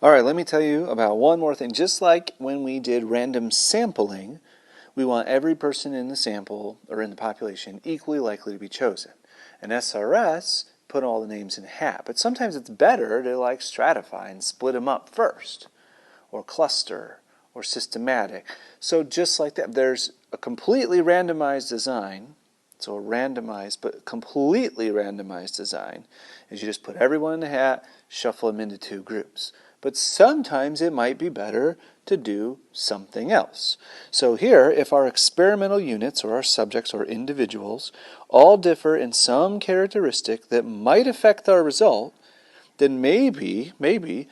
All right, let me tell you about one more thing. Just like when we did random sampling, we want every person in the sample or in the population equally likely to be chosen. And SRS put all the names in a hat, but sometimes it's better to like stratify and split them up first, or cluster, or systematic. So just like that, there's a completely randomized design. So a randomized, but completely randomized design is you just put everyone in the hat, shuffle them into two groups. But sometimes it might be better to do something else. So here, if our experimental units or our subjects or individuals all differ in some characteristic that might affect our result, then maybe we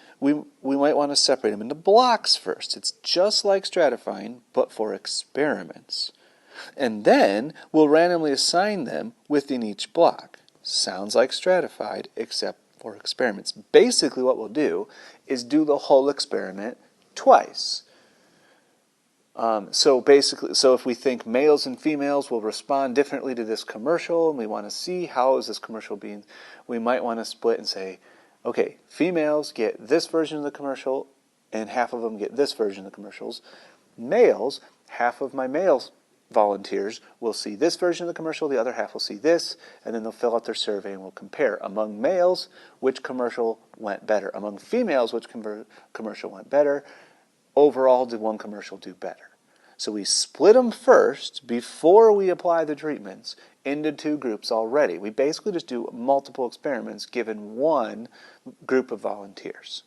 might want to separate them into blocks first. It's just like stratifying, but for experiments. And then we'll randomly assign them within each block. Sounds like stratified, except for experiments. Basically what we'll do is do the whole experiment twice. So if we think males and females will respond differently to this commercial, and we want to see how is this commercial being, we might want to split and say, okay, females get this version of the commercial, and half of them get this version of the commercials. Males, half of my males volunteers will see this version of the commercial, the other half will see this, and then they'll fill out their survey and we'll compare. Among males, which commercial went better? Among females, which commercial went better? Overall, did one commercial do better? So we split them first before we apply the treatments into two groups already. We basically just do multiple experiments given one group of volunteers.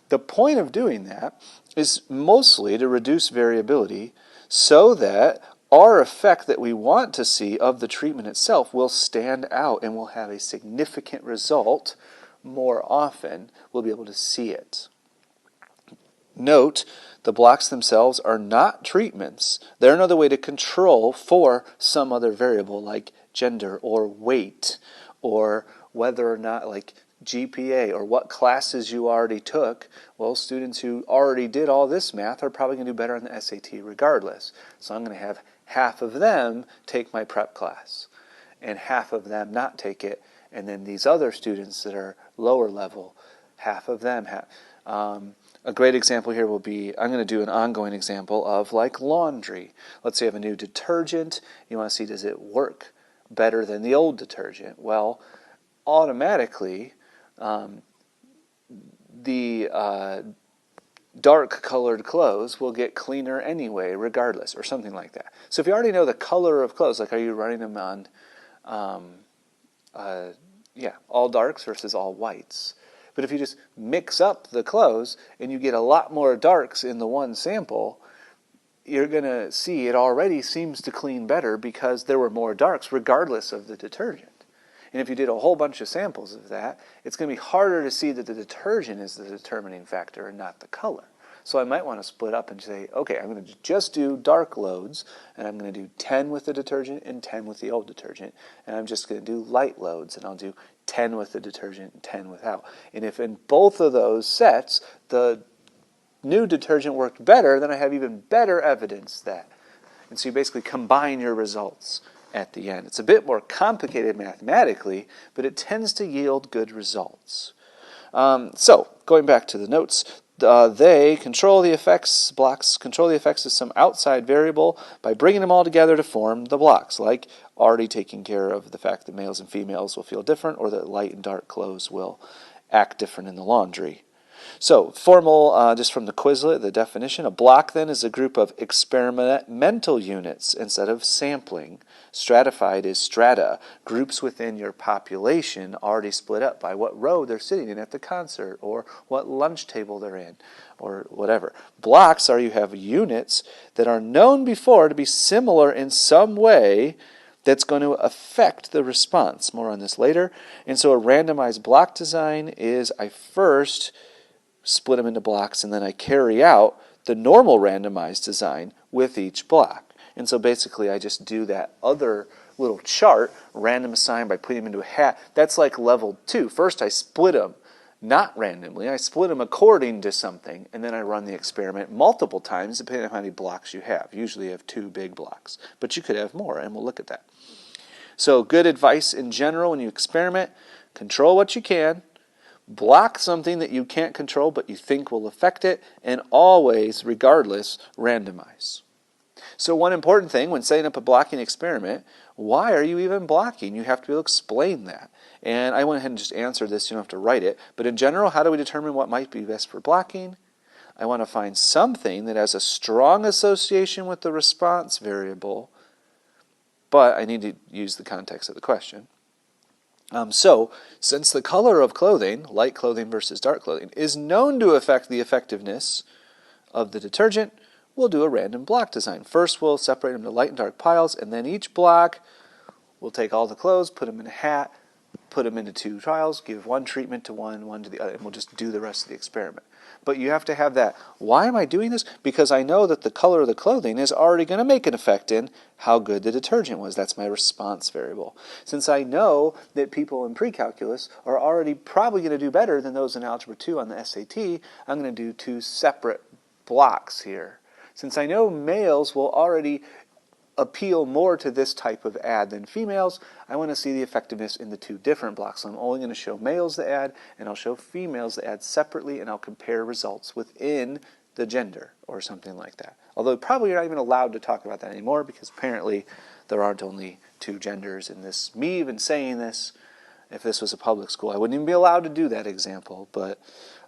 The point of doing that is mostly to reduce variability so that our effect that we want to see of the treatment itself will stand out and will have a significant result more often. We'll be able to see it. Note, the blocks themselves are not treatments. They're another way to control for some other variable like gender or weight or whether or not like GPA or what classes you already took. Well, students who already did all this math are probably going to do better on the SAT regardless. So I'm going to have half of them take my prep class and half of them not take it. And then these other students that are lower level, half of them have. A great example here will be, I'm going to do an ongoing example of like laundry. Let's say you have a new detergent. You want to see, does it work better than the old detergent? Well, automatically, the dark colored clothes will get cleaner anyway, regardless, or something like that. So if you already know the color of clothes, like are you running them on, all darks versus all whites? But if you just mix up the clothes and you get a lot more darks in the one sample, you're going to see it already seems to clean better because there were more darks regardless of the detergent. And if you did a whole bunch of samples of that, it's going to be harder to see that the detergent is the determining factor and not the color. So I might want to split up and say, okay, I'm going to just do dark loads, and I'm going to do 10 with the detergent and 10 with the old detergent. And I'm just going to do light loads, and I'll do 10 with the detergent and 10 without. And if in both of those sets, the new detergent worked better, then I have even better evidence that. And so you basically combine your results at the end. It's a bit more complicated mathematically, but it tends to yield good results. So, going back to the notes, they control the effects, blocks control the effects of some outside variable by bringing them all together to form the blocks, like already taking care of the fact that males and females will feel different or that light and dark clothes will act different in the laundry. So, formal, just from the Quizlet, the definition, a block then is a group of experimental units instead of sampling. Stratified is strata, groups within your population already split up by what row they're sitting in at the concert or what lunch table they're in or whatever. Blocks are you have units that are known before to be similar in some way that's going to affect the response. More on this later. And so a randomized block design is I first split them into blocks, and then I carry out the normal randomized design with each block. And so basically I just do that other little chart, random assign by putting them into a hat. That's like level 2. First I split them, not randomly. I split them according to something, and then I run the experiment multiple times depending on how many blocks you have. Usually you have 2 big blocks, but you could have more, and we'll look at that. So good advice in general when you experiment, control what you can, block something that you can't control but you think will affect it, and always, regardless, randomize. So one important thing when setting up a blocking experiment, why are you even blocking? You have to be able to explain that. And I went ahead and just answered this, you don't have to write it. But in general, how do we determine what might be best for blocking? I want to find something that has a strong association with the response variable, but I need to use the context of the question. So, since the color of clothing, light clothing versus dark clothing, is known to affect the effectiveness of the detergent, we'll do a random block design. First, we'll separate them into light and dark piles, and then each block, we'll take all the clothes, put them in a hat, put them into 2 trials, give one treatment to one to the other, and we'll just do the rest of the experiment. But you have to have that. Why am I doing this? Because I know that the color of the clothing is already going to make an effect in how good the detergent was. That's my response variable. Since I know that people in pre-calculus are already probably going to do better than those in Algebra 2 on the SAT, I'm going to do 2 separate blocks here. Since I know males will already appeal more to this type of ad than females, I want to see the effectiveness in the 2 different blocks. So I'm only going to show males the ad, and I'll show females the ad separately, and I'll compare results within the gender or something like that. Although probably you're not even allowed to talk about that anymore because apparently there aren't only 2 genders in this. Me even saying this, if this was a public school, I wouldn't even be allowed to do that example, but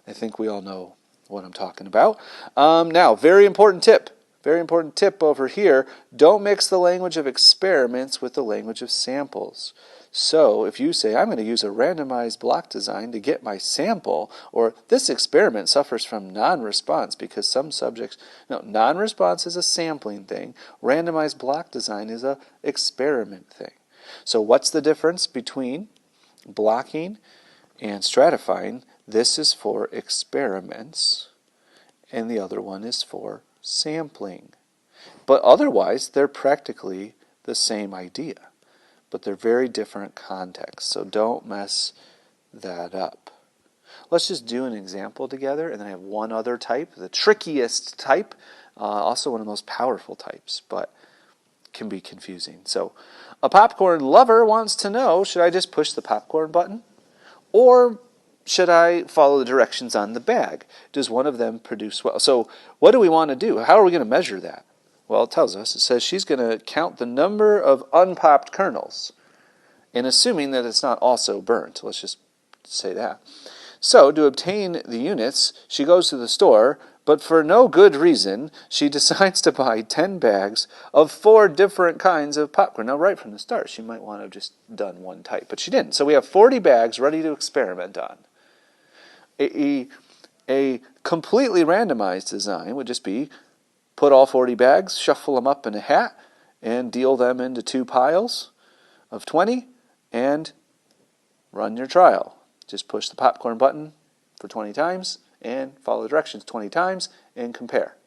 I think we all know what I'm talking about. Now, very important tip. Very important tip over here, don't mix the language of experiments with the language of samples. So if you say, I'm going to use a randomized block design to get my sample, or this experiment suffers from non-response because some subjects, no, non-response is a sampling thing, randomized block design is a experiment thing. So what's the difference between blocking and stratifying? This is for experiments, and the other one is for sampling. But otherwise, they're practically the same idea, but they're very different contexts, so don't mess that up. Let's just do an example together, and then I have one other type, the trickiest type, also one of the most powerful types, but can be confusing. So, a popcorn lover wants to know, should I just push the popcorn button? Or should I follow the directions on the bag? Does one of them produce well? So what do we want to do? How are we going to measure that? Well, it tells us. It says she's going to count the number of unpopped kernels, and assuming that it's not also burnt. Let's just say that. So to obtain the units, she goes to the store, but for no good reason, she decides to buy 10 bags of 4 different kinds of popcorn. Now, right from the start, she might want to have just done one type, but she didn't. So we have 40 bags ready to experiment on. A completely randomized design would just be put all 40 bags, shuffle them up in a hat, and deal them into 2 piles of 20, and run your trial. Just push the popcorn button for 20 times, and follow the directions 20 times, and compare.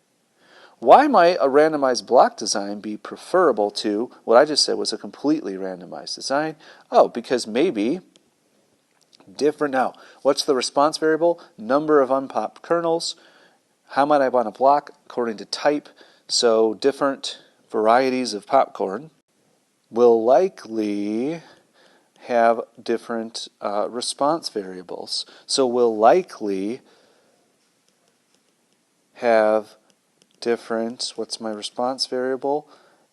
Why might a randomized block design be preferable to what I just said was a completely randomized design? Oh, because maybe different. Now, what's the response variable? Number of unpopped kernels. How might I want to block? According to type. So different varieties of popcorn will likely have different response variables. So we'll likely have different, what's my response variable?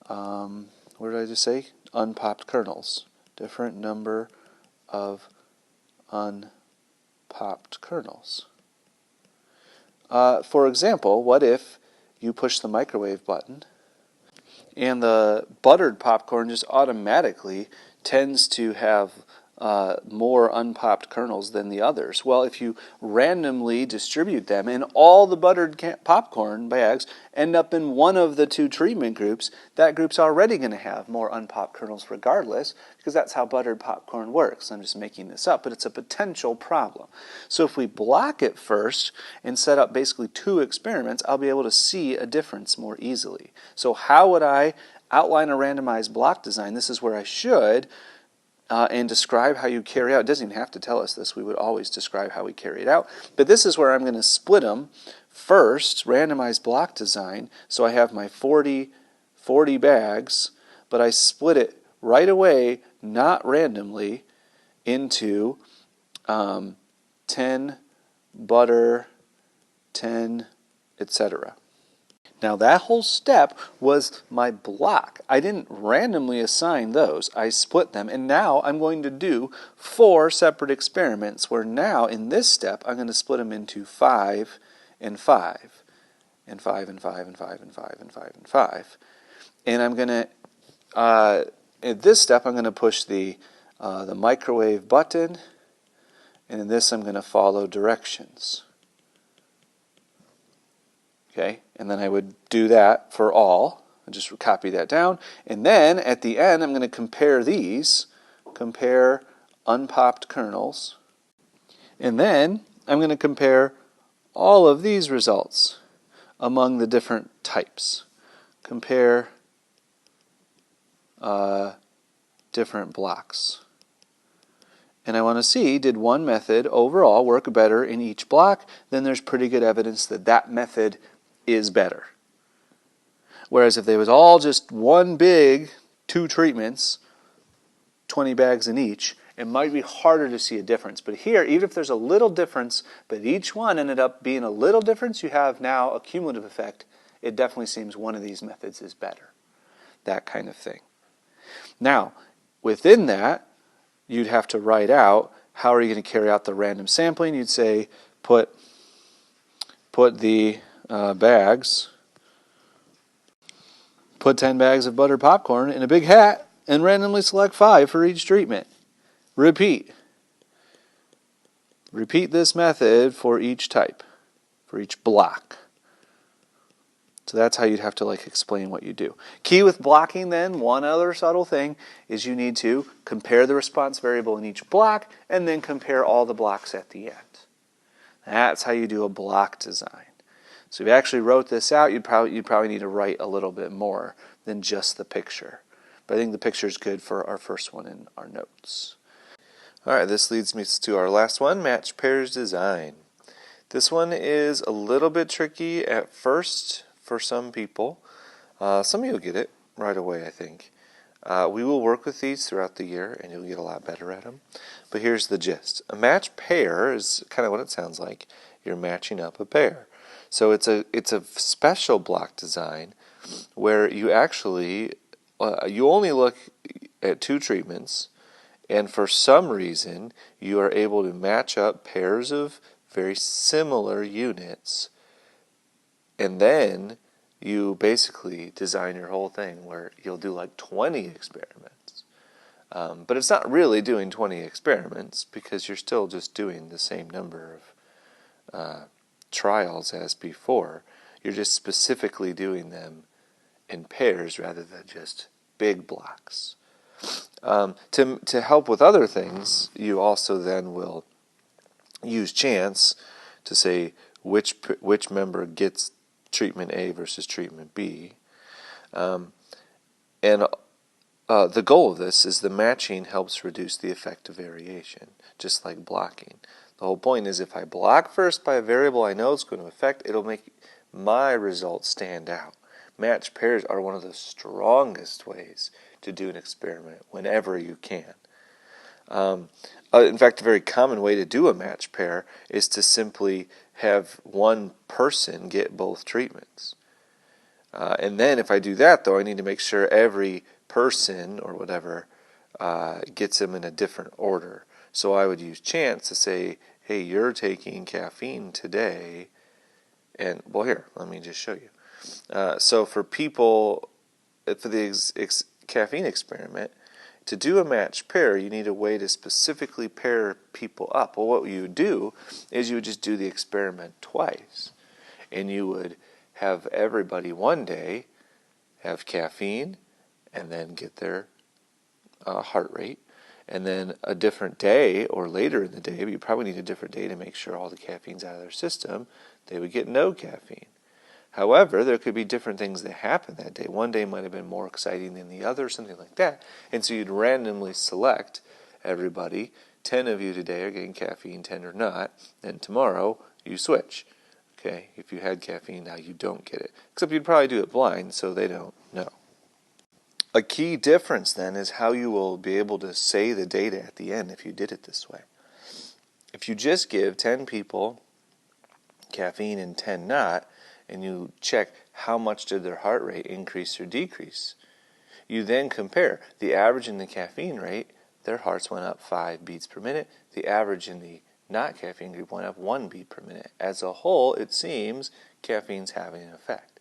What did I just say? Unpopped kernels. Different number of unpopped kernels. For example, what if you push the microwave button and the buttered popcorn just automatically tends to have more unpopped kernels than the others? Well, if you randomly distribute them and all the buttered popcorn bags end up in one of the 2 treatment groups, that group's already going to have more unpopped kernels regardless, because that's how buttered popcorn works. I'm just making this up, but it's a potential problem. So if we block it first and set up basically 2 experiments, I'll be able to see a difference more easily. So how would I outline a randomized block design? This is where I should and describe how you carry out. It doesn't even have to tell us this. We would always describe how we carry it out. But this is where I'm going to split them. First, randomized block design. So I have my 40 bags, but I split it right away, not randomly, into 10 butter, 10, etc. Now that whole step was my block. I didn't randomly assign those. I split them, and now I'm going to do 4 separate experiments where now in this step I'm going to split them into 5 and 5 and 5 and 5 and 5 and 5 and 5 and 5. And I'm going to, at this step, I'm going to push the microwave button, and in this I'm going to follow directions. Okay, and then I would do that for all. I just copy that down. And then at the end, I'm going to compare these, compare unpopped kernels. And then I'm going to compare all of these results among the different types. Compare different blocks. And I want to see, did one method overall work better in each block? Then there's pretty good evidence that that method is better. Whereas if there was all just one big, 2 treatments, 20 bags in each, it might be harder to see a difference. But here, even if there's a little difference, but each one ended up being a little difference, you have now a cumulative effect. It definitely seems one of these methods is better. That kind of thing. Now, within that, you'd have to write out how are you going to carry out the random sampling. You'd say put the bags, put 10 bags of buttered popcorn in a big hat and randomly select 5 for each treatment. Repeat. Repeat this method for each type, for each block. So that's how you'd have to explain what you do. Key with blocking then, one other subtle thing, is you need to compare the response variable in each block and then compare all the blocks at the end. That's how you do a block design. So if you actually wrote this out, you'd probably need to write a little bit more than just the picture. But I think the picture is good for our first one in our notes. All right, this leads me to our last one, match pairs design. This one is a little bit tricky at first for some people. Some of you will get it right away, I think. We will work with these throughout the year, and you'll get a lot better at them. But here's the gist. A match pair is kind of what it sounds like. You're matching up a pair. So it's a special block design where you actually, you only look at 2 treatments, and for some reason, you are able to match up pairs of very similar units, and then you basically design your whole thing where you'll do 20 experiments. But it's not really doing 20 experiments because you're still just doing the same number of trials as before. You're just specifically doing them in pairs rather than just big blocks. To help with other things, you also then will use chance to say which member gets treatment A versus treatment B. And the goal of this is the matching helps reduce the effect of variation, just like blocking. The whole point is if I block first by a variable I know it's going to affect, it'll make my results stand out. Match pairs are one of the strongest ways to do an experiment whenever you can. In fact, a very common way to do a match pair is to simply have one person get both treatments. And then if I do that, though, I need to make sure every person or whatever gets them in a different order. So I would use chance to say, hey, you're taking caffeine today. And, well, here, let me just show you. So for people, for the caffeine experiment, to do a match pair, you need a way to specifically pair people up. Well, what you would do is you would just do the experiment twice. And you would have everybody one day have caffeine and then get their heart rate. And then a different day or later in the day, but you probably need a different day to make sure all the caffeine's out of their system, they would get no caffeine. However, there could be different things that happen that day. One day might have been more exciting than the other, something like that. And so you'd randomly select everybody. 10 of you today are getting caffeine, 10 are not. And tomorrow, you switch. Okay, if you had caffeine, now you don't get it. Except you'd probably do it blind, so they don't know. A key difference, then, is how you will be able to say the data at the end if you did it this way. if you just give 10 people caffeine and 10 not, and you check how much did their heart rate increase or decrease, you then compare the average in the caffeine rate, their hearts went up 5 beats per minute. The average in the not caffeine group went up 1 beat per minute. As a whole, it seems caffeine's having an effect.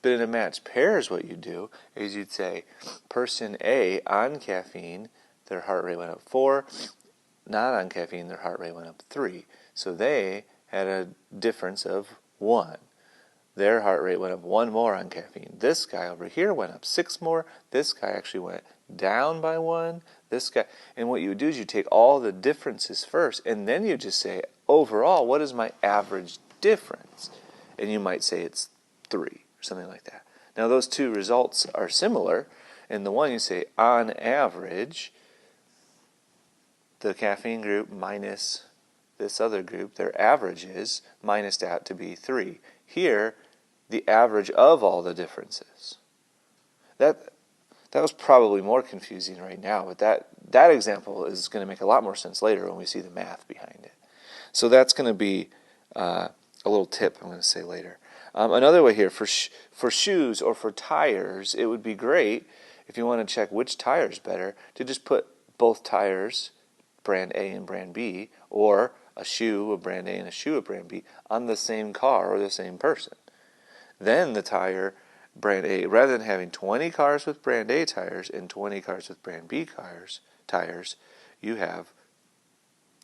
But in a matched pairs, what you do is you'd say person A on caffeine, their heart rate went up 4. Not on caffeine, their heart rate went up 3. So they had a difference of 1. Their heart rate went up 1 more on caffeine. This guy over here went up 6 more. This guy actually went down by 1. This guy, and what you would do is you take all the differences first, and then you just say, overall, what is my average difference? And you might say it's 3 or something like that. Now those two results are similar. In the one you say, on average, the caffeine group minus this other group, their average is minused out to be 3. Here, the average of all the differences. That was probably more confusing right now, but that example is going to make a lot more sense later when we see the math behind it. So that's going to be a little tip I'm going to say later. Another way here, for shoes or for tires, it would be great if you want to check which tire is better to just put both tires, brand A and brand B, or a shoe of brand A and a shoe of brand B, on the same car or the same person. Then the tire brand A, rather than having 20 cars with brand A tires and 20 cars with brand B tires, you have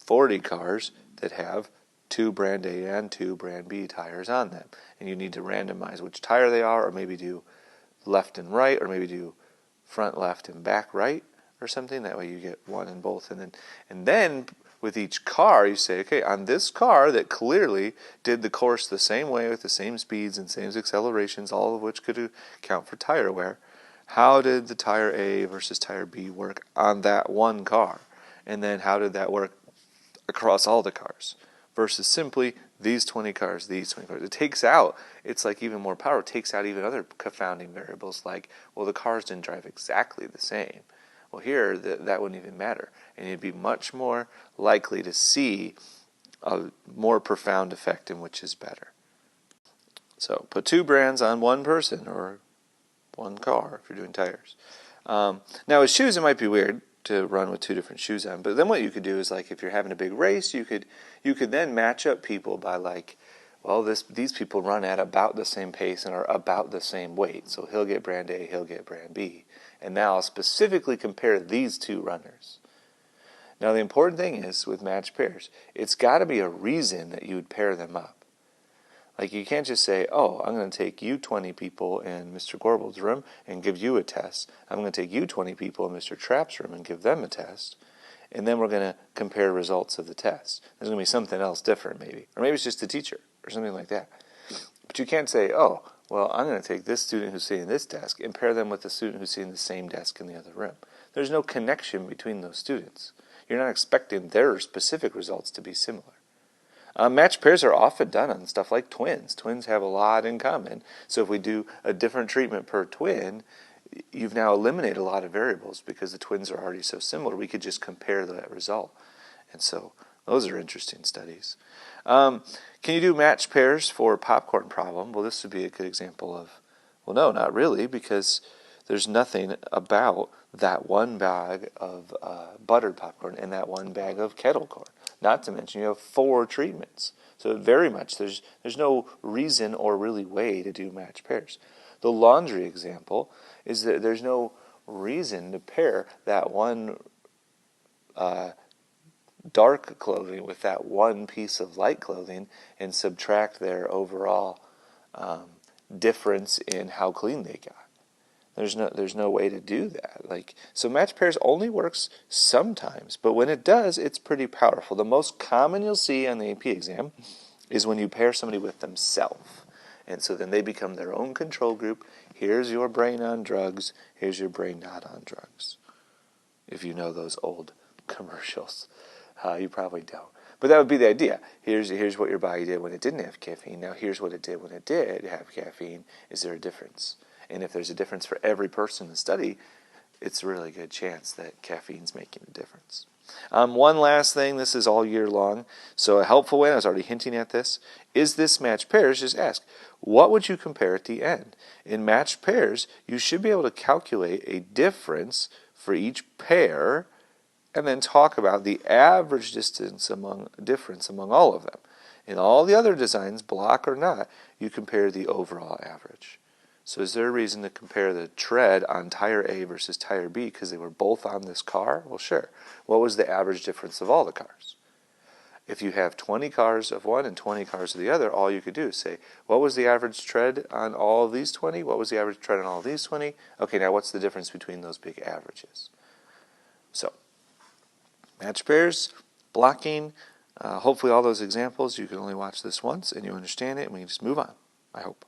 40 cars that have 2 brand A and 2 brand B tires on them. And you need to randomize which tire they are, or maybe do left and right, or maybe do front left and back right or something. That way you get one in both. And then with each car, you say, okay, on this car that clearly did the course the same way with the same speeds and same accelerations, all of which could account for tire wear, how did the tire A versus tire B work on that one car? And then how did that work across all the cars? Versus simply these 20 cars, these 20 cars. It takes out, it's like even more power, it takes out even other confounding variables like, well, the cars didn't drive exactly the same. Well, here, that wouldn't even matter. And you'd be much more likely to see a more profound effect in which is better. So put 2 brands on one person or one car if you're doing tires. Now with shoes, it might be weird to run with 2 different shoes on. But then what you could do is, like, if you're having a big race, you could then match up people by, like, well, these people run at about the same pace and are about the same weight. So he'll get brand A, he'll get brand B. And now I'll specifically compare these 2 runners. Now the important thing is, with matched pairs, it's got to be a reason that you would pair them up. Like, you can't just say, oh, I'm going to take you 20 people in Mr. Gorbel's room and give you a test. I'm going to take you 20 people in Mr. Trapp's room and give them a test. And then we're going to compare results of the test. There's going to be something else different maybe. Or maybe it's just the teacher or something like that. But you can't say, oh, well, I'm going to take this student who's sitting at this desk and pair them with the student who's sitting at the same desk in the other room. There's no connection between those students. You're not expecting their specific results to be similar. Matched pairs are often done on stuff like twins. Twins have a lot in common. So if we do a different treatment per twin, you've now eliminated a lot of variables because the twins are already so similar. We could just compare that result. And so those are interesting studies. Can you do matched pairs for a popcorn problem? Well, this would be a good example of, well, no, not really, because there's nothing about that one bag of buttered popcorn and that one bag of kettle corn. Not to mention you have 4 treatments. So very much there's no reason or really way to do matched pairs. The laundry example is that there's no reason to pair that one dark clothing with that one piece of light clothing and subtract their overall difference in how clean they got. There's no way to do that. So matched pairs only works sometimes, but when it does, it's pretty powerful. The most common you'll see on the AP exam is when you pair somebody with themselves. And so then they become their own control group. Here's your brain on drugs. Here's your brain not on drugs. If you know those old commercials. You probably don't. But that would be the idea. Here's what your body did when it didn't have caffeine. Now here's what it did when it did have caffeine. Is there a difference? And if there's a difference for every person in the study, it's a really good chance that caffeine's making a difference. One last thing, this is all year long, so a helpful way, and I was already hinting at this, is this matched pairs. Just ask, what would you compare at the end? In matched pairs, you should be able to calculate a difference for each pair and then talk about the average difference among all of them. In all the other designs, block or not, you compare the overall average. So is there a reason to compare the tread on tire A versus tire B because they were both on this car? Well, sure. What was the average difference of all the cars? If you have 20 cars of one and 20 cars of the other, all you could do is say, what was the average tread on all of these 20? What was the average tread on all of these 20? Okay, now what's the difference between those big averages? So, match pairs, blocking, hopefully all those examples, you can only watch this once and you understand it and we can just move on, I hope.